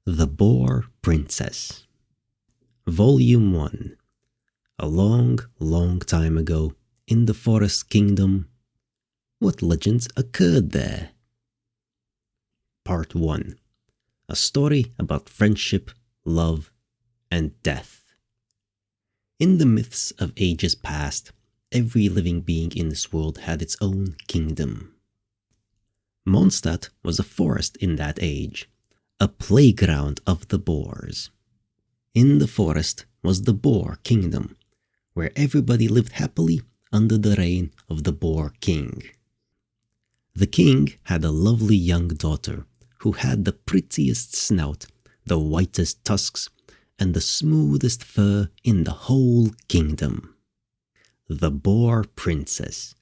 The Boar Princess. Volume 1. A long, long time ago, in the Forest Kingdom, what legends occurred there? Part 1. A story about friendship, love, and death. In the myths of ages past, every living being in this world had its own kingdom. Mondstadt was a forest in that age, a playground of the boars. In the forest was the Boar Kingdom, where everybody lived happily under the reign of the Boar King. The king had a lovely young daughter who had the prettiest snout, the whitest tusks, and the smoothest fur in the whole kingdom. The Boar Princess,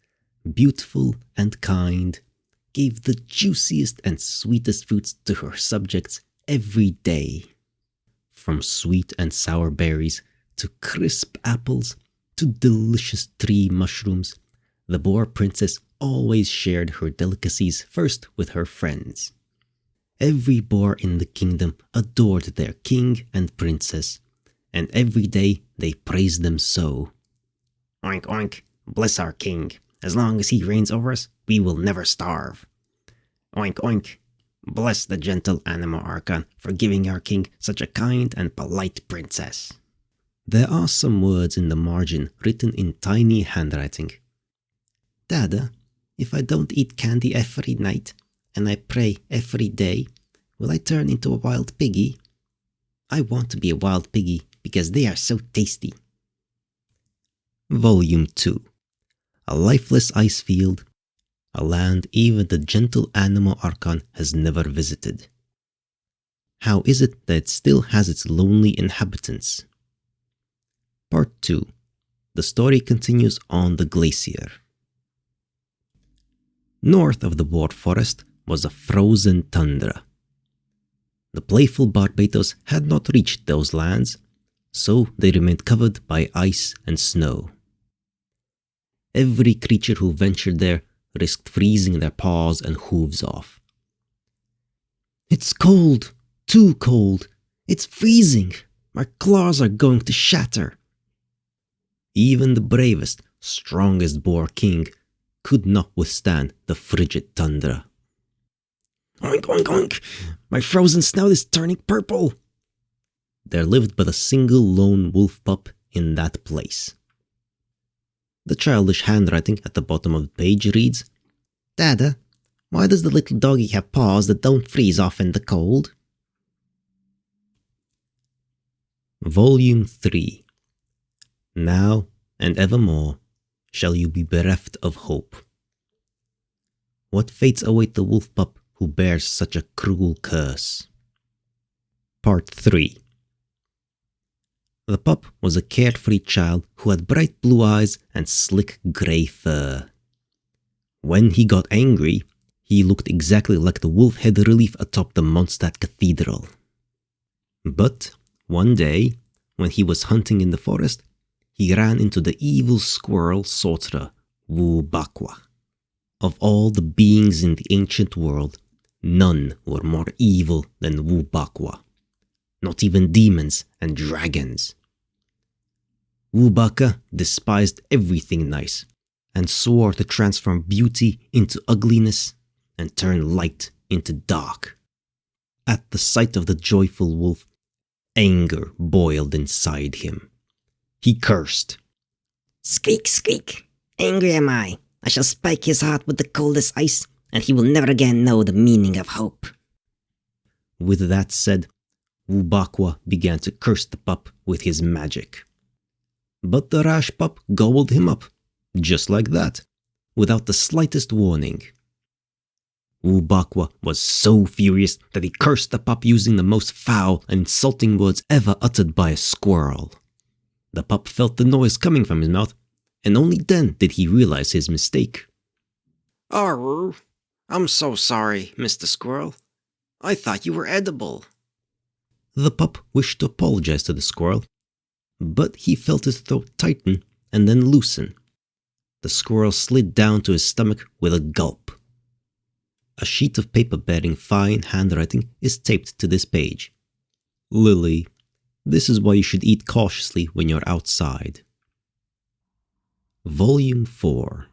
beautiful and kind, gave the juiciest and sweetest fruits to her subjects every day. From sweet and sour berries to crisp apples to delicious tree mushrooms, the Boar Princess always shared her delicacies first with her friends. Every boar in the kingdom adored their king and princess, and every day they praised them so. Oink oink, bless our king. As long as he reigns over us, we will never starve. Oink oink, bless the gentle animal Archon for giving our king such a kind and polite princess. There are some words in the margin written in tiny handwriting. Dada, if I don't eat candy every night, and I pray every day, will I turn into a wild piggy? I want to be a wild piggy because they are so tasty. Volume 2. A lifeless ice field, a land even the gentle animal Archon has never visited. How is it that it still has its lonely inhabitants? Part 2. The story continues on the glacier. North of the Boar Forest was a frozen tundra. The playful Barbatos had not reached those lands, so they remained covered by ice and snow. Every creature who ventured there risked freezing their paws and hooves off. It's cold, too cold. It's freezing. My claws are going to shatter. Even the bravest, strongest Boar King could not withstand the frigid tundra. Oink oink oink! My frozen snout is turning purple! There lived but a single lone wolf pup in that place. The childish handwriting at the bottom of the page reads, Dada, why does the little doggy have paws that don't freeze off in the cold? Volume 3. Now and evermore shall you be bereft of hope. What fates await the wolf pup who bears such a cruel curse? Part 3. The pup was a carefree child who had bright blue eyes and slick grey fur. When he got angry, he looked exactly like the wolf head relief atop the Mondstadt Cathedral. But one day, when he was hunting in the forest, he ran into the evil squirrel sorcerer, Woobaqua. Of all the beings in the ancient world, none were more evil than Woobaqua. Not even demons and dragons. Woobaqua despised everything nice, and swore to transform beauty into ugliness and turn light into dark. At the sight of the joyful wolf, anger boiled inside him. He cursed. Squeak, squeak! Angry am I. I shall spike his heart with the coldest ice, and he will never again know the meaning of hope. With that said, Woobaqua began to curse the pup with his magic. But the rash pup gobbled him up, just like that, without the slightest warning. Woobaqua was so furious that he cursed the pup using the most foul and insulting words ever uttered by a squirrel. The pup felt the noise coming from his mouth, and only then did he realize his mistake. Arr, I'm so sorry, Mr. Squirrel. I thought you were edible. The pup wished to apologize to the squirrel, but he felt his throat tighten and then loosen. The squirrel slid down to his stomach with a gulp. A sheet of paper bearing fine handwriting is taped to this page, Lily, this is why you should eat cautiously when you're outside. Volume 4.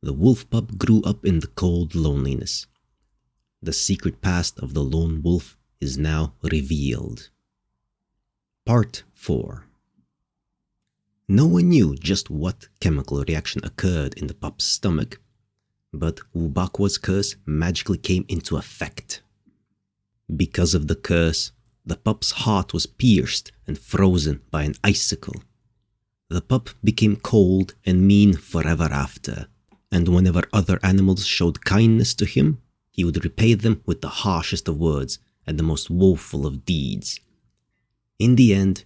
The wolf pup grew up in the cold loneliness. The secret past of the lone wolf is now revealed. Part 4. No one knew just what chemical reaction occurred in the pup's stomach, but Ubakwa's curse magically came into effect. Because of the curse, the pup's heart was pierced and frozen by an icicle. The pup became cold and mean forever after, and whenever other animals showed kindness to him, he would repay them with the harshest of words and the most woeful of deeds. In the end,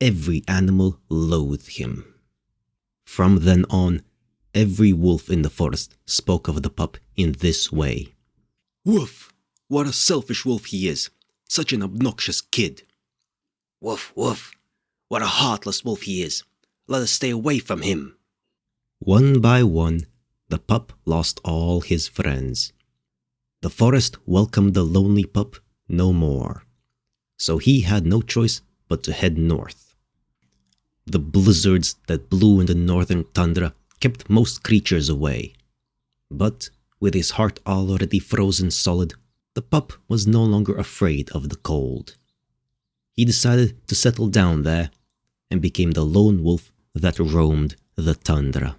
every animal loathed him. From then on, every wolf in the forest spoke of the pup in this way. "Woof! What a selfish wolf he is! Such an obnoxious kid! Woof, woof! What a heartless wolf he is! Let us stay away from him!" One by one, the pup lost all his friends. The forest welcomed the lonely pup no more, so he had no choice but to head north. The blizzards that blew in the northern tundra kept most creatures away. But with his heart already frozen solid, the pup was no longer afraid of the cold. He decided to settle down there and became the lone wolf that roamed the tundra.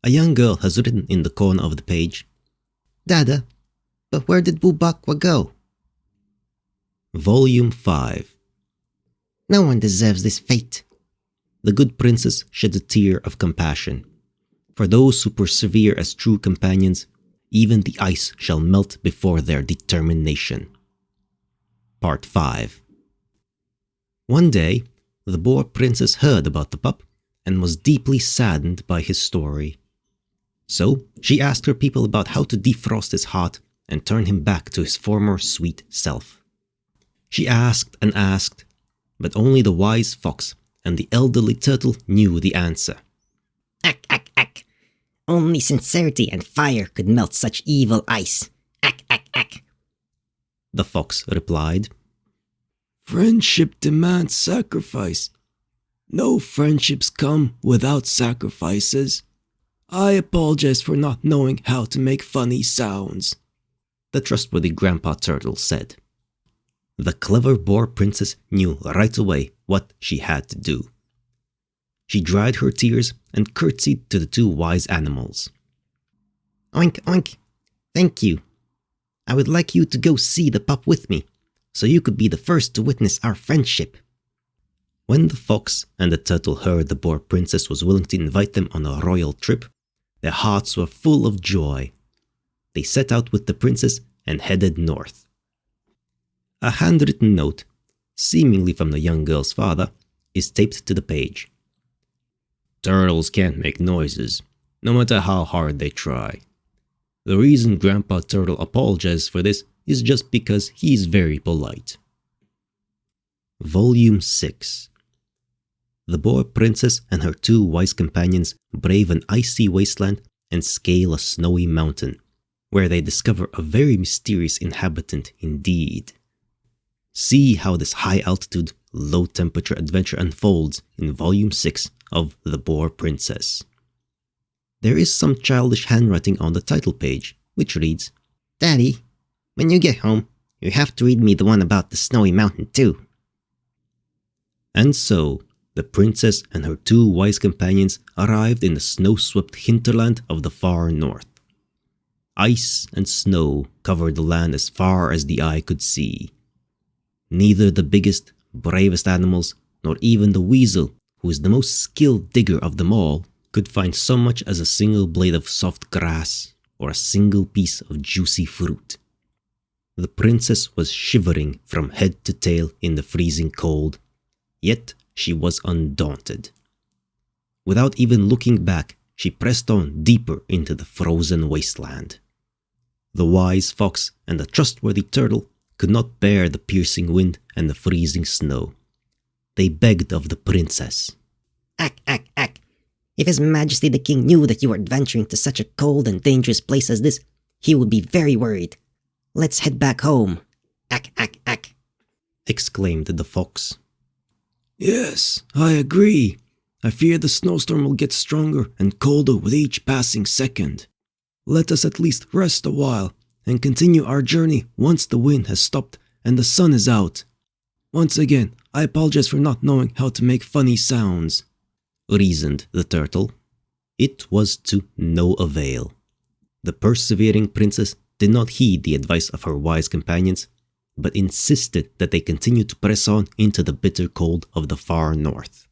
A young girl has written in the corner of the page, "Dada, but where did Bubakwa go?" Volume 5. No one deserves this fate. The good princess shed a tear of compassion. For those who persevere as true companions, even the ice shall melt before their determination. Part 5. One day, the Boar princess heard about the pup and was deeply saddened by his story. So, she asked her people about how to defrost his heart and turn him back to his former sweet self. She asked and asked, but only the wise fox and the elderly turtle knew the answer. Ack, ack, ack. Only sincerity and fire could melt such evil ice. Ack, ack, ack. The fox replied, "Friendship demands sacrifice. No friendships come without sacrifices. I apologize for not knowing how to make funny sounds," the trustworthy Grandpa Turtle said. The clever Boar princess knew right away what she had to do. She dried her tears and curtsied to the two wise animals. "Oink, oink. Thank you. I would like you to go see the pup with me, so you could be the first to witness our friendship." When the fox and the turtle heard the Boar princess was willing to invite them on a royal trip, their hearts were full of joy. They set out with the princess and headed north. A handwritten note, seemingly from the young girl's father, is taped to the page. "Turtles can't make noises, no matter how hard they try. The reason Grandpa Turtle apologizes for this is just because he's very polite." Volume 6. The Boar princess and her two wise companions brave an icy wasteland and scale a snowy mountain, where they discover a very mysterious inhabitant indeed. See how this high-altitude, low-temperature adventure unfolds in Volume 6 of The Boar Princess. There is some childish handwriting on the title page, which reads, "Daddy, when you get home, you have to read me the one about the snowy mountain too." And so, the princess and her two wise companions arrived in the snow-swept hinterland of the far north. Ice and snow covered the land as far as the eye could see. Neither the biggest, bravest animals, nor even the weasel, who is the most skilled digger of them all, could find so much as a single blade of soft grass or a single piece of juicy fruit. The princess was shivering from head to tail in the freezing cold, yet she was undaunted. Without even looking back, she pressed on deeper into the frozen wasteland. The wise fox and the trustworthy turtle could not bear the piercing wind and the freezing snow. They begged of the princess, Ack, ack, ack. If His Majesty the King knew that you were adventuring to such a cold and dangerous place as this, he would be very worried. Let's head back home. Ack, ack, ack. exclaimed the fox. Yes, I agree. I fear the snowstorm will get stronger and colder with each passing second. Let us at least rest a while and continue our journey once the wind has stopped and the sun is out. Once again, I apologize for not knowing how to make funny sounds, reasoned the turtle. It was to no avail. The persevering princess did not heed the advice of her wise companions, but insisted that they continue to press on into the bitter cold of the far north.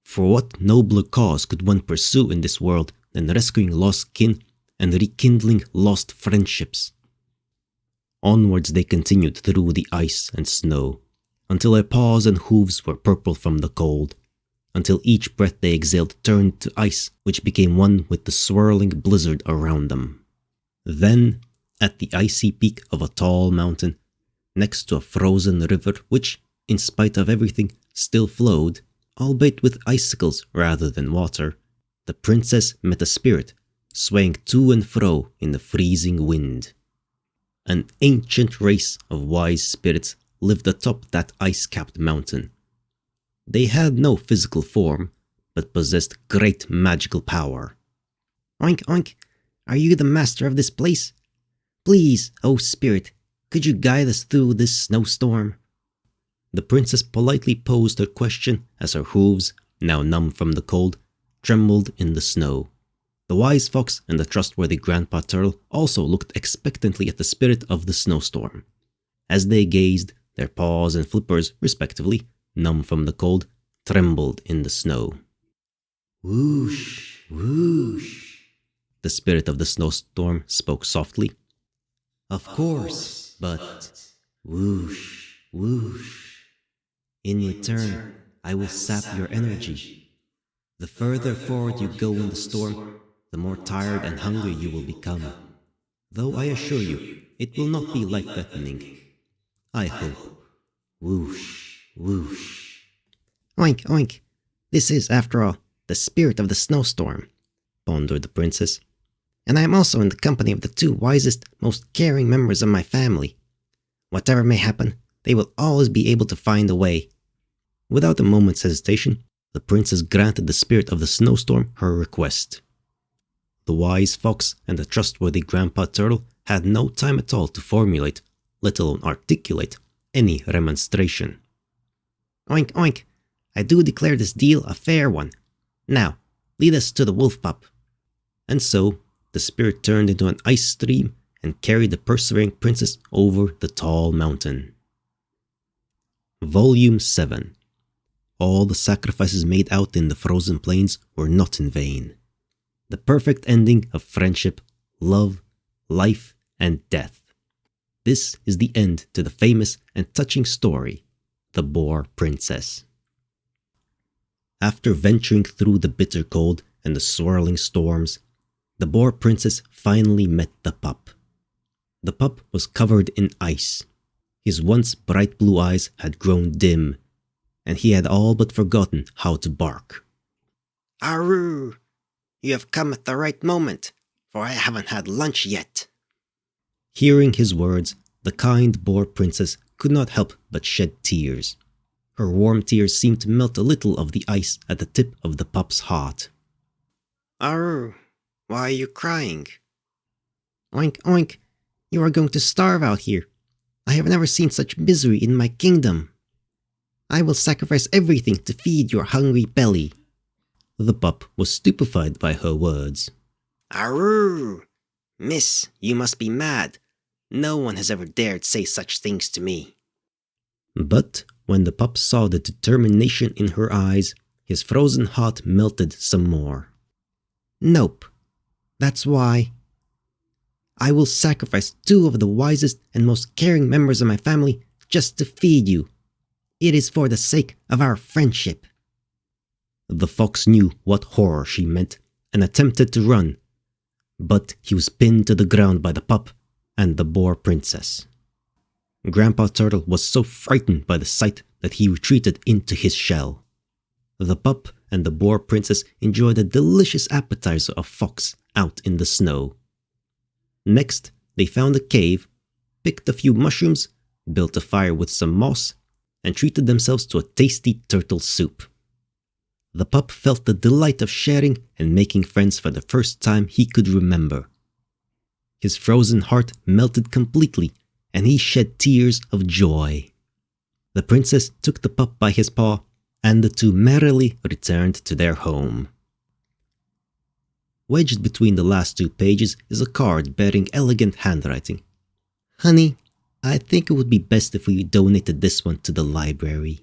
For what nobler cause could one pursue in this world than rescuing lost kin and rekindling lost friendships? Onwards they continued through the ice and snow, until their paws and hooves were purple from the cold, until each breath they exhaled turned to ice which became one with the swirling blizzard around them. Then, at the icy peak of a tall mountain, next to a frozen river which, in spite of everything, still flowed, albeit with icicles rather than water, the princess met a spirit swaying to and fro in the freezing wind. An ancient race of wise spirits lived atop that ice-capped mountain. They had no physical form, but possessed great magical power. Oink, oink, are you the master of this place? Please, O spirit, could you guide us through this snowstorm? The princess politely posed her question as her hooves, now numb from the cold, trembled in the snow. The wise fox and the trustworthy grandpa turtle also looked expectantly at the spirit of the snowstorm. As they gazed, their paws and flippers, respectively, numb from the cold, trembled in the snow. Whoosh, whoosh, the spirit of the snowstorm spoke softly. Of course, but whoosh, whoosh. In return, I will sap your energy. The further forward you go in the storm, the more tired and hungry you will become. Though I assure you, it will not be life-threatening. I hope. Whoosh, whoosh. Oink, oink. This is, after all, the spirit of the snowstorm, pondered the princess. And I am also in the company of the two wisest, most caring members of my family. Whatever may happen, they will always be able to find a way. Without a moment's hesitation, the princess granted the spirit of the snowstorm her request. The wise fox and the trustworthy grandpa turtle had no time at all to formulate, let alone articulate, any remonstration. Oink, oink. I do declare this deal a fair one. Now, lead us to the wolf pup. And so, the spirit turned into an ice stream and carried the persevering princess over the tall mountain. Volume 7. All the sacrifices made out in the frozen plains were not in vain. The perfect ending of friendship, love, life, and death. This is the end to the famous and touching story, The Boar Princess. After venturing through the bitter cold and the swirling storms, the Boar Princess finally met the pup. The pup was covered in ice. His once bright blue eyes had grown dim, and he had all but forgotten how to bark. Aroo! You have come at the right moment, for I haven't had lunch yet. Hearing his words, the kind Boar Princess could not help but shed tears. Her warm tears seemed to melt a little of the ice at the tip of the pup's heart. Aroo, why are you crying? Oink, oink, you are going to starve out here. I have never seen such misery in my kingdom. I will sacrifice everything to feed your hungry belly. The pup was stupefied by her words. Aroo! Miss, you must be mad. No one has ever dared say such things to me. But when the pup saw the determination in her eyes, his frozen heart melted some more. Nope. That's why I will sacrifice two of the wisest and most caring members of my family just to feed you. It is for the sake of our friendship. The fox knew what horror she meant and attempted to run, but he was pinned to the ground by the pup and the Boar Princess. Grandpa Turtle was so frightened by the sight that he retreated into his shell. The pup and the Boar Princess enjoyed a delicious appetizer of fox out in the snow. Next, they found a cave, picked a few mushrooms, built a fire with some moss, and treated themselves to a tasty turtle soup. The pup felt the delight of sharing and making friends for the first time he could remember. His frozen heart melted completely, and he shed tears of joy. The princess took the pup by his paw, and the two merrily returned to their home. Wedged between the last two pages is a card bearing elegant handwriting. "Honey, I think it would be best if we donated this one to the library."